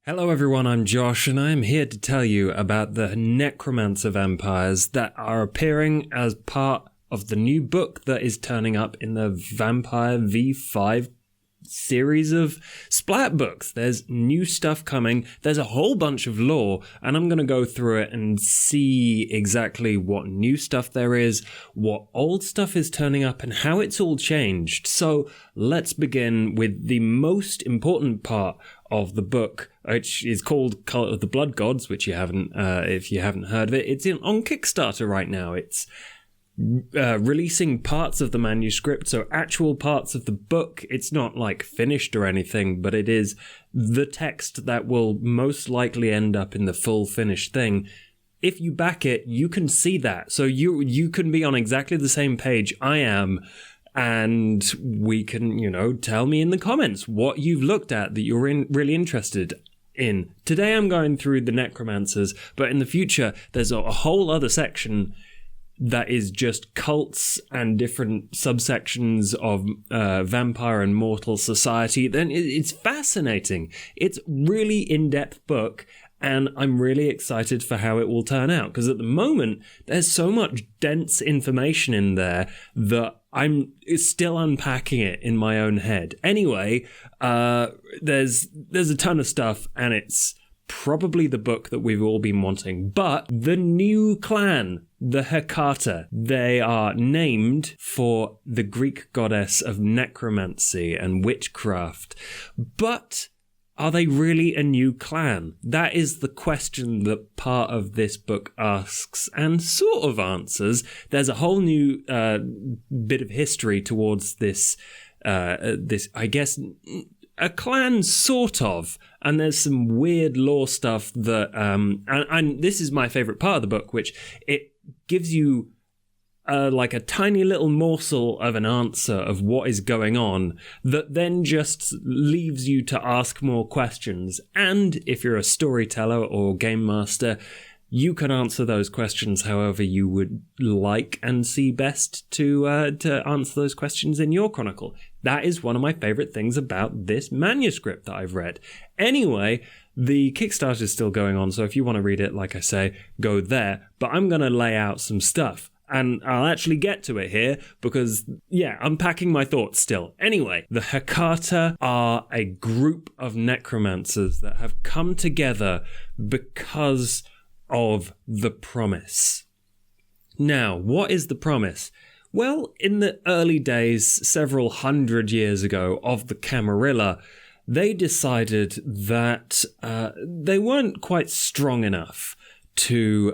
Hello everyone, I'm Josh, and I am here to tell you about the Necromancer vampires that are appearing as part of the new book that is turning up in the Vampire V5 series of splat books. There's new stuff coming, there's a whole bunch of lore, and I'm going to go through it and see exactly what new stuff there is, what old stuff is turning up, and how it's all changed. So let's begin with the most important part of the book, which is called Cult of the Blood Gods, which you haven't, if you haven't heard of it, it's on Kickstarter right now. It's releasing parts of the manuscript, so actual parts of the book. It's not like finished or anything, but it is the text that will most likely end up in the full finished thing. If you back it, you can see that. So you can be on exactly the same page I am, and we can, tell me in the comments what you've looked at that you're really interested in. Today I'm going through the Necromancers, but in the future there's a whole other section that is just cults and different subsections of vampire and mortal society. Then it's fascinating. It's really in-depth book, and I'm really excited for how it will turn out, because at the moment there's so much dense information in there that I'm still unpacking it in my own head. Anyway, there's a ton of stuff, and it's probably the book that we've all been wanting. But the new clan, the Hecata, they are named for the Greek goddess of necromancy and witchcraft. But are they really a new clan? That is the question that part of this book asks and sort of answers. There's a whole new bit of history towards this, I guess, a clan, sort of, and there's some weird lore stuff that, and this is my favourite part of the book, which it gives you like a tiny little morsel of an answer of what is going on that then just leaves you to ask more questions. And if you're a storyteller or game master, you can answer those questions however you would like and see best to answer those questions in your chronicle. That is one of my favourite things about this manuscript that I've read. Anyway, the Kickstarter is still going on, so if you want to read it, like I say, go there. But I'm going to lay out some stuff, and I'll actually get to it here because, I'm packing my thoughts still. Anyway, the Hecata are a group of necromancers that have come together because of the promise. Now, what is the promise? Well, in the early days, several hundred years ago, of the Camarilla, they decided that they weren't quite strong enough to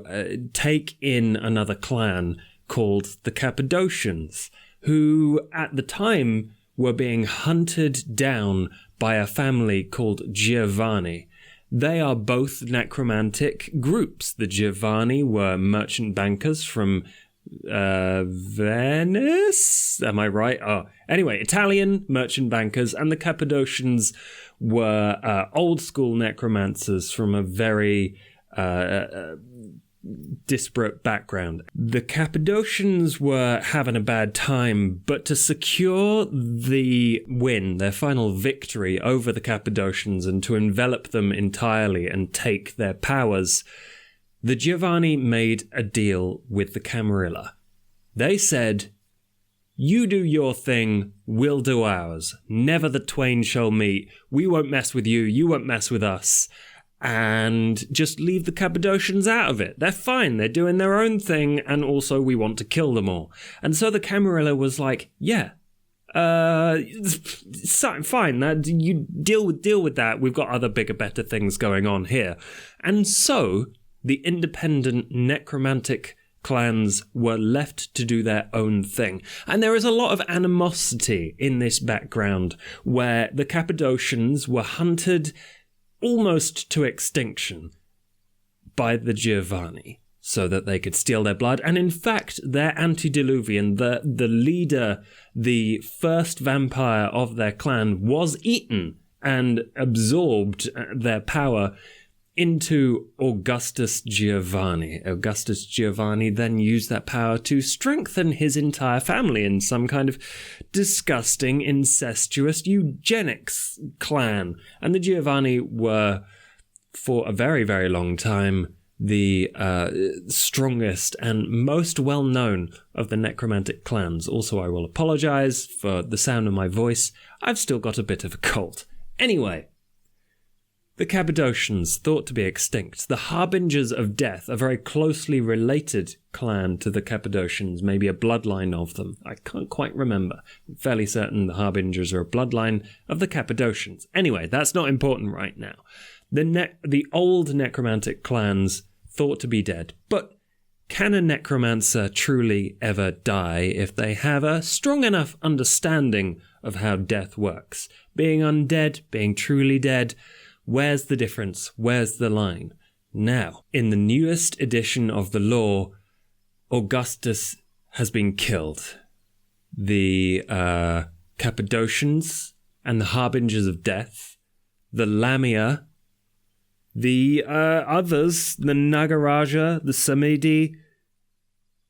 take in another clan called the Cappadocians, who at the time were being hunted down by a family called Giovanni. They are both necromantic groups. The Giovanni were merchant bankers from Venice? Am I right? Oh, anyway, Italian merchant bankers, and the Cappadocians were old school necromancers from a very disparate background. The Cappadocians were having a bad time, but to secure the win, their final victory over the Cappadocians, and to envelop them entirely and take their powers, the Giovanni made a deal with the Camarilla. They said, "You do your thing, we'll do ours. Never the twain shall meet. We won't mess with you, you won't mess with us. And just leave the Cappadocians out of it. They're fine, they're doing their own thing, and also we want to kill them all." And so the Camarilla was like, fine, you deal with that. We've got other bigger, better things going on here. And so the independent necromantic clans were left to do their own thing. And there is a lot of animosity in this background, where the Cappadocians were hunted almost to extinction by the Giovanni so that they could steal their blood. And in fact, their antediluvian, the leader, the first vampire of their clan, was eaten and absorbed their power into Augustus Giovanni. Augustus Giovanni then used that power to strengthen his entire family in some kind of disgusting, incestuous eugenics clan. And the Giovanni were for a very, very long time, the strongest and most well-known of the necromantic clans. Also, I will apologize for the sound of my voice. I've still got a bit of a cold. Anyway, the Cappadocians, thought to be extinct. The Harbingers of Death, a very closely related clan to the Cappadocians, maybe a bloodline of them. I can't quite remember. I'm fairly certain the Harbingers are a bloodline of the Cappadocians. Anyway, that's not important right now. The old necromantic clans thought to be dead, but can a necromancer truly ever die if they have a strong enough understanding of how death works? Being undead, being truly dead, where's the difference? Where's the line? Now, in the newest edition of the lore, Augustus has been killed. The Cappadocians and the Harbingers of Death, the Lamia, the others, the Nagaraja, the Samedi,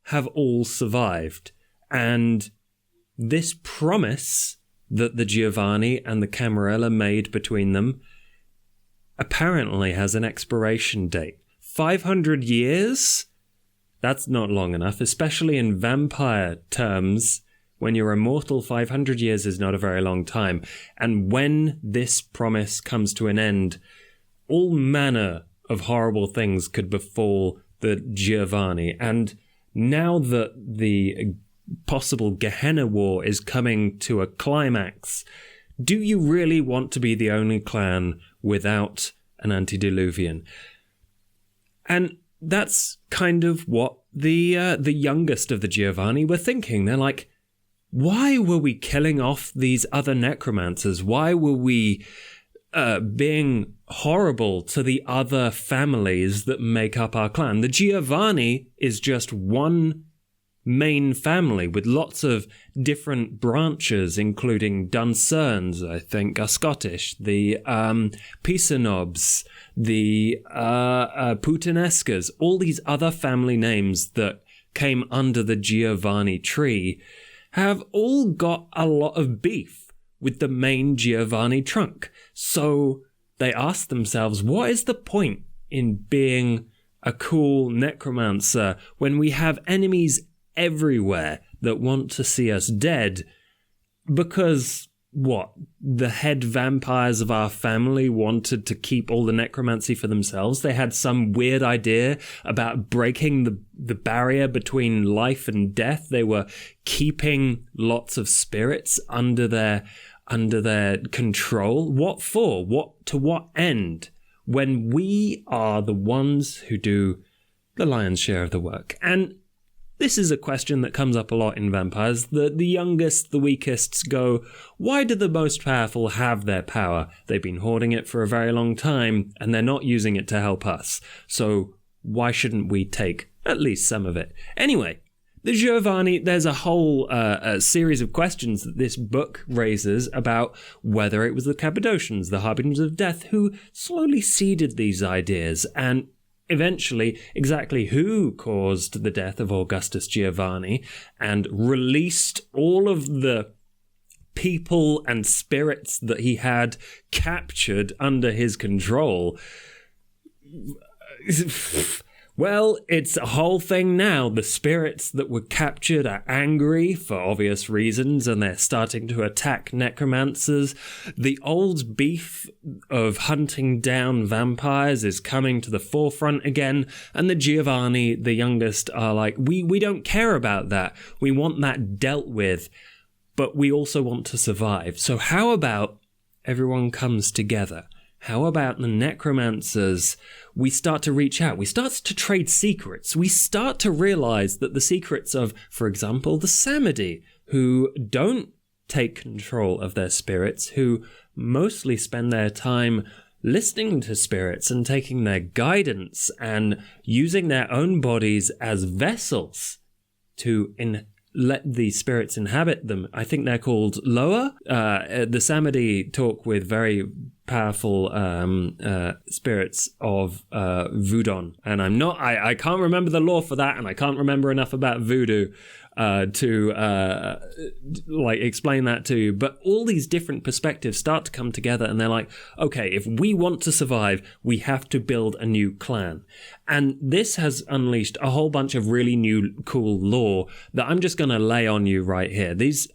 have all survived. And this promise that the Giovanni and the Camarilla made between them apparently has an expiration date. 500 years? That's not long enough, especially in vampire terms. When you're immortal, 500 years is not a very long time. And when this promise comes to an end, all manner of horrible things could befall the Giovanni. And now that the possible Gehenna War is coming to a climax, do you really want to be the only clan without an antediluvian? And that's kind of what the youngest of the Giovanni were thinking. They're like, why were we killing off these other necromancers? Why were we being horrible to the other families that make up our clan? The Giovanni is just one main family with lots of different branches, including Duncerns, I think, are Scottish, the Pisanobs, the Putanescas, all these other family names that came under the Giovanni tree have all got a lot of beef with the main Giovanni trunk. So they asked themselves, what is the point in being a cool necromancer when we have enemies everywhere that want to see us dead? Because, what, the head vampires of our family wanted to keep all the necromancy for themselves? They had some weird idea about breaking the barrier between life and death. They were keeping lots of spirits under their control. What for? To what end? When we are the ones who do the lion's share of the work. And this is a question that comes up a lot in vampires. The youngest, the weakest go, why do the most powerful have their power? They've been hoarding it for a very long time, and they're not using it to help us. So why shouldn't we take at least some of it? Anyway, the Giovanni, there's a whole series of questions that this book raises about whether it was the Cappadocians, the Harbingers of Death, who slowly seeded these ideas, and eventually exactly who caused the death of Augustus Giovanni and released all of the people and spirits that he had captured under his control. Well, it's a whole thing now. The spirits that were captured are angry for obvious reasons, and they're starting to attack necromancers. The old beef of hunting down vampires is coming to the forefront again, and the Giovanni, the youngest, are like, we don't care about that. We want that dealt with, but we also want to survive. So how about everyone comes together? How about the necromancers? We start to reach out. We start to trade secrets. We start to realize that the secrets of, for example, the Samedi, who don't take control of their spirits, who mostly spend their time listening to spirits and taking their guidance and using their own bodies as vessels to let the spirits inhabit them. I think they're called Loa. The Samedi talk with very powerful spirits of voodoo, and I can't remember the lore for that, and I can't remember enough about voodoo to like explain that to you. But all these different perspectives start to come together, and they're like, okay, if we want to survive, we have to build a new clan. And this has unleashed a whole bunch of really new cool lore that I'm just going to lay on you right here. These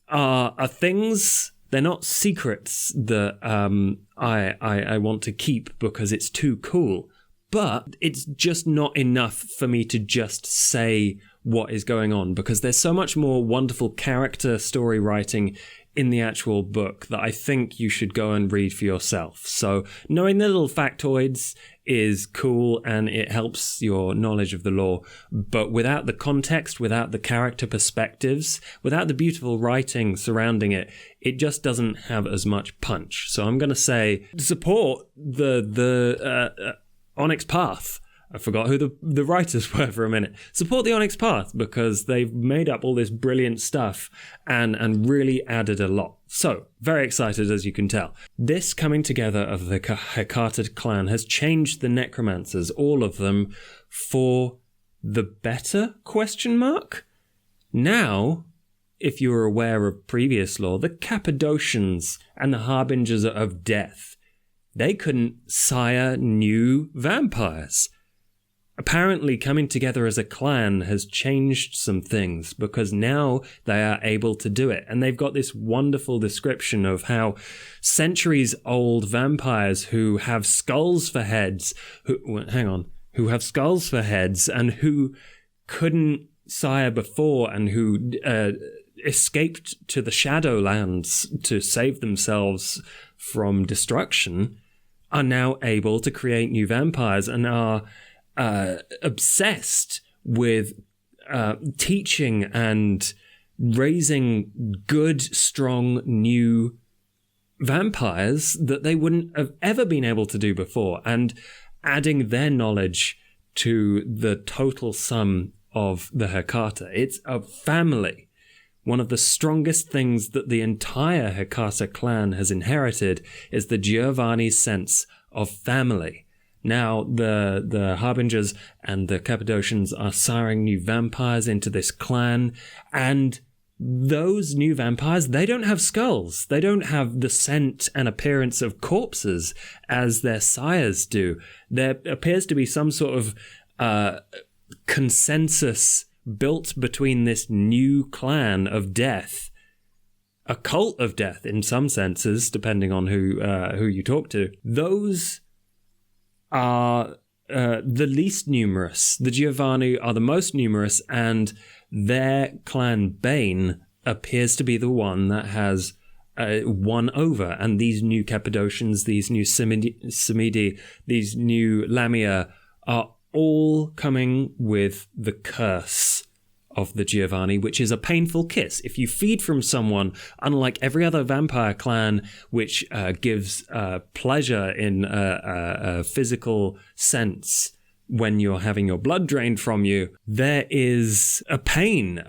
are things, they're not secrets that I want to keep because it's too cool. But it's just not enough for me to just say what is going on, because there's so much more wonderful character story writing in the actual book that I think you should go and read for yourself. So knowing the little factoids is cool and it helps your knowledge of the lore, but without the context, without the character perspectives, without the beautiful writing surrounding it, it just doesn't have as much punch. So I'm going to say support the Onyx Path. I forgot who the writers were for a minute. Support the Onyx Path, because they've made up all this brilliant stuff and really added a lot. So, very excited, as you can tell. This coming together of the Hecata Clan has changed the Necromancers, all of them, for the better, ? Now, if you were aware of previous lore, the Cappadocians and the Harbingers of Death, they couldn't sire new vampires. Apparently, coming together as a clan has changed some things, because now they are able to do it. And they've got this wonderful description of how centuries-old vampires who have skulls for heads, who have skulls for heads and who couldn't sire before and who escaped to the Shadowlands to save themselves from destruction, are now able to create new vampires and are obsessed with teaching and raising good, strong, new vampires that they wouldn't have ever been able to do before, and adding their knowledge to the total sum of the Hecata. It's a family. One of the strongest things that the entire Hecata clan has inherited is the Giovanni sense of family. Now, the Harbingers and the Cappadocians are siring new vampires into this clan, and those new vampires, they don't have skulls. They don't have the scent and appearance of corpses as their sires do. There appears to be some sort of consensus built between this new clan of death, a cult of death in some senses, depending on who you talk to. Those are the least numerous. The Giovanni are the most numerous, and their clan Bane appears to be the one that has won over. And these new Cappadocians, these new Samedi, these new Lamia are all coming with the curse of the Giovanni, which is a painful kiss. If you feed from someone, unlike every other vampire clan, which gives pleasure in a physical sense when you're having your blood drained from you, there is a pain,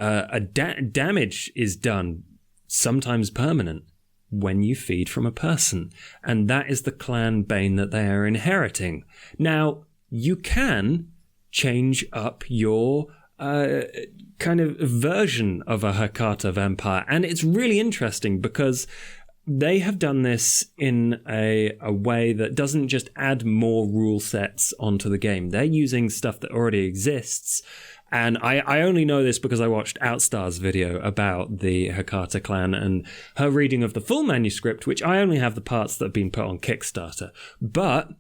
damage is done, sometimes permanent, when you feed from a person. And that is the clan bane that they are inheriting. Now, you can change up your kind of version of a Hecata vampire. And it's really interesting because they have done this in a way that doesn't just add more rule sets onto the game. They're using stuff that already exists. And I only know this because I watched Outstar's video about the Hecata clan and her reading of the full manuscript, which I only have the parts that have been put on Kickstarter. But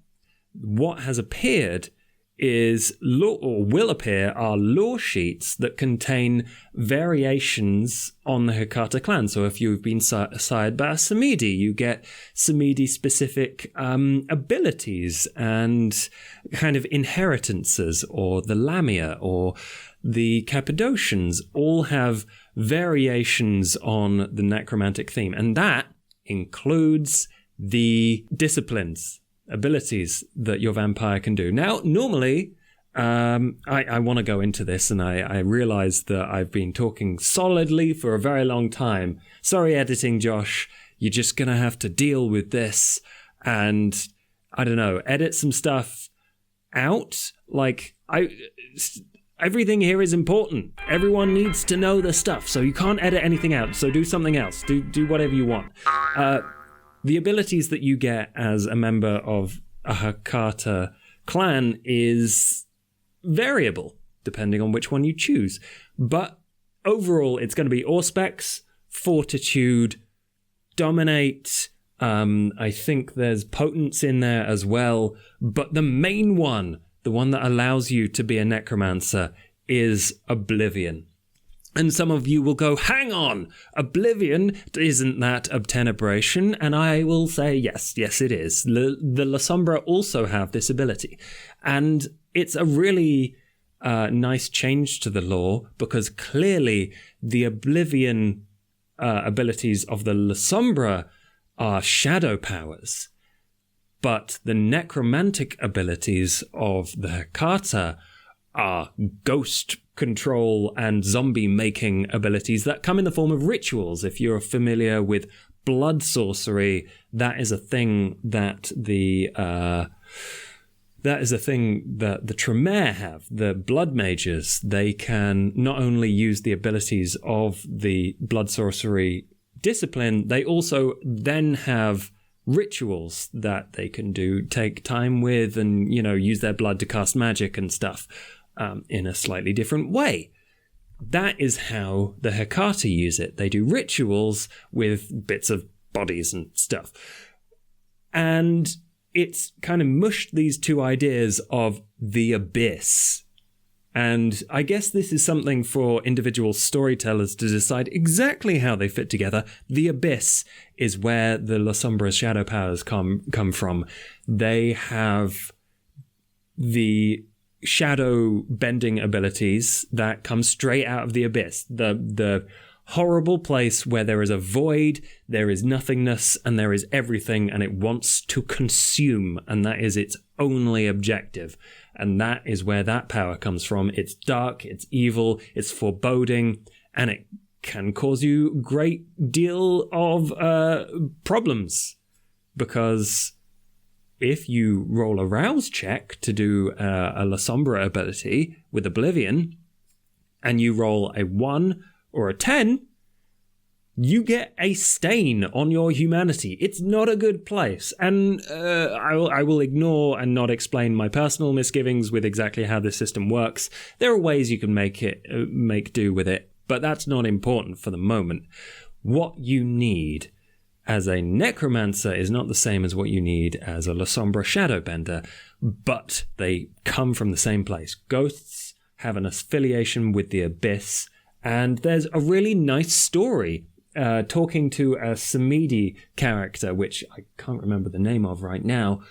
what has appeared is, or will appear, are lore sheets that contain variations on the Hecata clan. So if you've been sired by a Samedi, you get Samedi-specific abilities and kind of inheritances, or the Lamia or the Cappadocians all have variations on the necromantic theme. And that includes the disciplines, abilities that your vampire can do. Now, normally, I want to go into this, and I realize that I've been talking solidly for a very long time. Sorry, editing Josh, you're just going to have to deal with this and, I don't know, edit some stuff out. Like, everything here is important. Everyone needs to know the stuff, so you can't edit anything out. So do something else. Do whatever you want. The abilities that you get as a member of a Hecata clan is variable, depending on which one you choose. But overall, it's going to be Auspex, Fortitude, Dominate. I think there's Potence in there as well. But the main one, the one that allows you to be a necromancer, is Oblivion. And some of you will go, hang on, Oblivion, isn't that Obtenebration? And I will say, yes, it is. The La Sombra also have this ability. And it's a really nice change to the lore, because clearly the Oblivion abilities of the La Sombra are shadow powers. But the necromantic abilities of the Hecata are ghost control and zombie making abilities that come in the form of rituals. If you're familiar with blood sorcery, that is a thing that the Tremere have. The blood mages, they can not only use the abilities of the blood sorcery discipline, they also then have rituals that they can take time with, and use their blood to cast magic and stuff in a slightly different way. That is how the Hecata use it. They do rituals with bits of bodies and stuff. And it's kind of mushed these two ideas of the abyss. And I guess this is something for individual storytellers to decide exactly how they fit together. The abyss is where the La Sombra's shadow powers come from. They have the shadow bending abilities that come straight out of the abyss. The horrible place where there is a void, there is nothingness, and there is everything, and it wants to consume, and that is its only objective. And that is where that power comes from. It's dark, it's evil, it's foreboding, and it can cause you a great deal of problems. Because if you roll a rouse check to do a La Sombra ability with Oblivion, and you roll a 1 or a 10, you get a stain on your humanity. It's not a good place. And I will ignore and not explain my personal misgivings with exactly how this system works. There are ways you can make do with it, but that's not important for the moment. What you need as a necromancer is not the same as what you need as a La Sombra shadowbender, but they come from the same place. Ghosts have an affiliation with the abyss, and there's a really nice story talking to a Samedi character, which I can't remember the name of right now,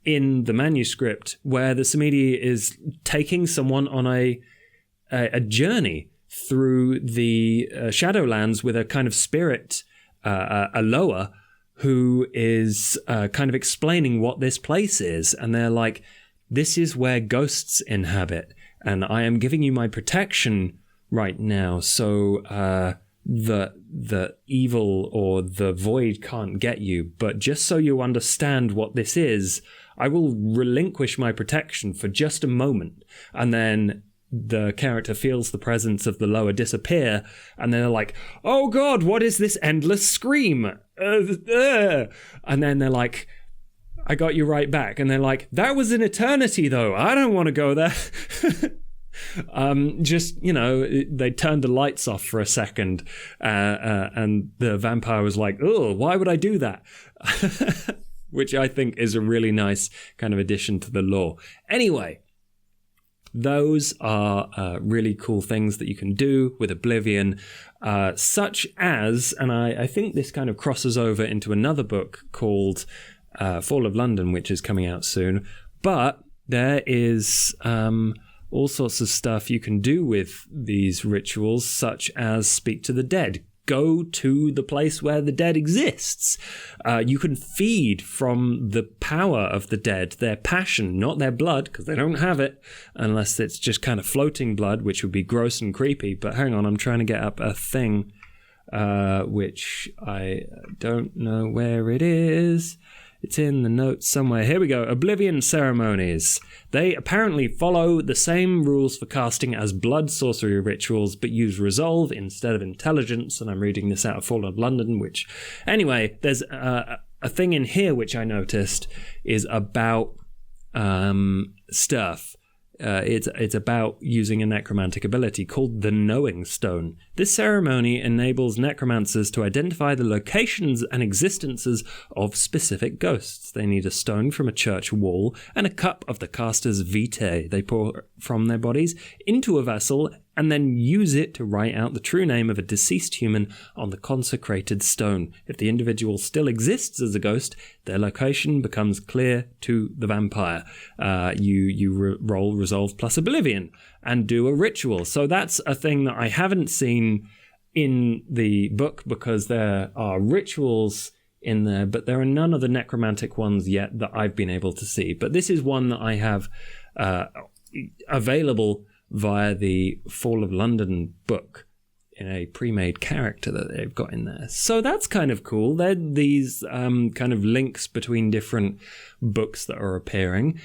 in the manuscript, where the Samedi is taking someone on a journey through the Shadowlands with a kind of spirit, a Loa, who is kind of explaining what this place is. And they're like, this is where ghosts inhabit, and I am giving you my protection right now, so the evil or the void can't get you. But just so you understand what this is, I will relinquish my protection for just a moment. And then the character feels the presence of the Loa disappear, and they're like, oh god, what is this endless scream? And then they're like, I got you right back. And they're like, that was an eternity though, I don't want to go there. They turned the lights off for a second, and the vampire was like, oh, why would I do that? Which I think is a really nice kind of addition to the lore. Anyway, those are really cool things that you can do with Oblivion, such as, and I think this kind of crosses over into another book called Fall of London, which is coming out soon, but there is all sorts of stuff you can do with these rituals, such as speak to the dead. Go to the place where the dead exists. You can feed from the power of the dead, their passion, not their blood, because they don't have it, unless it's just kind of floating blood, which would be gross and creepy. But hang on, I'm trying to get up a thing, which I don't know where it is. It's in the notes somewhere. Here we go. Oblivion ceremonies. They apparently follow the same rules for casting as blood sorcery rituals, but use resolve instead of intelligence. And I'm reading this out of Fall of London, which... Anyway, there's a thing in here which I noticed is about stuff. It's about using a necromantic ability called the Knowing Stone. This ceremony enables necromancers to identify the locations and existences of specific ghosts. They need a stone from a church wall and a cup of the caster's vitae. They pour from their bodies into a vessel and then use it to write out the true name of a deceased human on the consecrated stone. If the individual still exists as a ghost, their location becomes clear to the vampire. You roll Resolve plus Oblivion and do a ritual. So that's a thing that I haven't seen in the book because there are rituals in there, but there are none of the necromantic ones yet that I've been able to see. But this is one that I have available via the Fall of London book in a pre-made character that they've got in there. So that's kind of cool. They're these kind of links between different books that are appearing.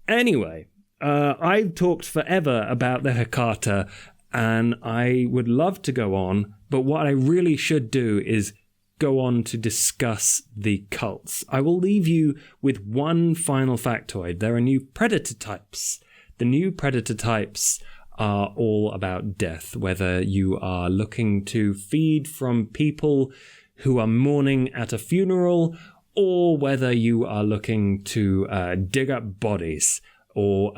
Anyway, I've talked forever about the Hecata, and I would love to go on, but what I really should do is go on to discuss the cults. I will leave you with one final factoid. There are new predator types. The new predator types are all about death, whether you are looking to feed from people who are mourning at a funeral, or whether you are looking to dig up bodies, or,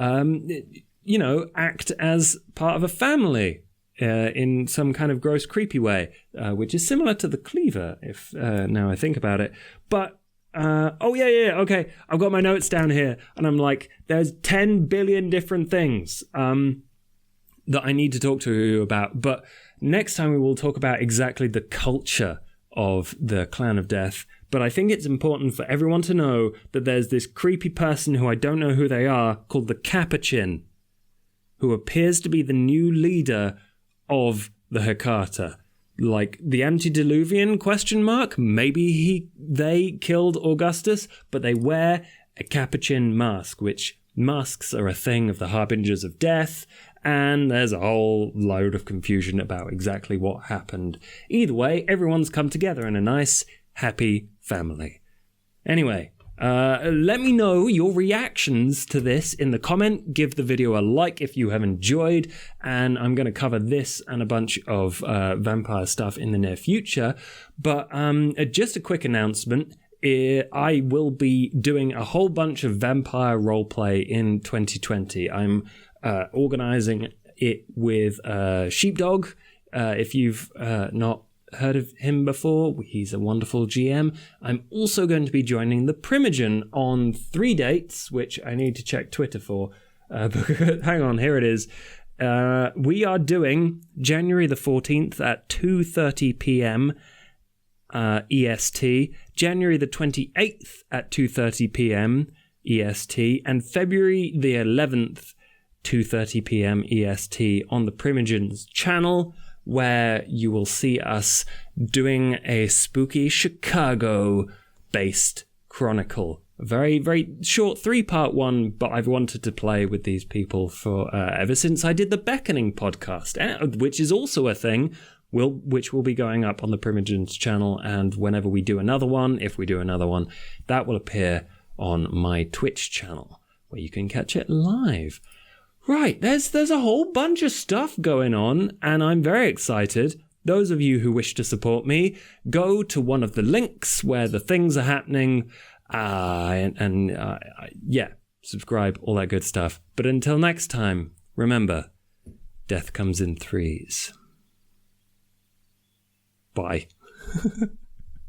act as part of a family in some kind of gross, creepy way, which is similar to the cleaver, if now I think about it. But okay, I've got my notes down here, and I'm like, there's 10 billion different things that I need to talk to you about, but next time we will talk about exactly the culture of the Clan of Death. But I think it's important for everyone to know that there's this creepy person who I don't know who they are, called the Cappadocian, who appears to be the new leader of the Hecata. Like the antediluvian ? Maybe they killed Augustus, but they wear a capuchin mask, which masks are a thing of the Harbingers of Death, and there's a whole load of confusion about exactly what happened. Either way, everyone's come together in a nice, happy family. Anyway, let me know your reactions to this in the comment. Give the video a like if you have enjoyed, and I'm going to cover this and a bunch of vampire stuff in the near future. But just a quick announcement. I will be doing a whole bunch of vampire roleplay in 2020. I'm organizing it with Sheepdog. If you've not heard of him before, he's a wonderful GM. I'm also going to be joining the Primogen on 3 dates, which I need to check Twitter for. Hang on, here it is. We are doing January the 14th at 2:30 p.m. EST, January the 28th at 2:30 p.m. EST, and February the 11th, 2:30 p.m. EST on the Primogens channel, where you will see us doing a spooky Chicago-based chronicle. A very, very short 3-part one, but I've wanted to play with these people for ever since I did the Beckoning podcast, which is also a thing, which will be going up on the Primogens channel, and whenever we do another one, if we do another one, that will appear on my Twitch channel, where you can catch it live. Right, there's a whole bunch of stuff going on, and I'm very excited. Those of you who wish to support me, go to one of the links where the things are happening, subscribe, all that good stuff. But until next time, remember, death comes in threes. Bye.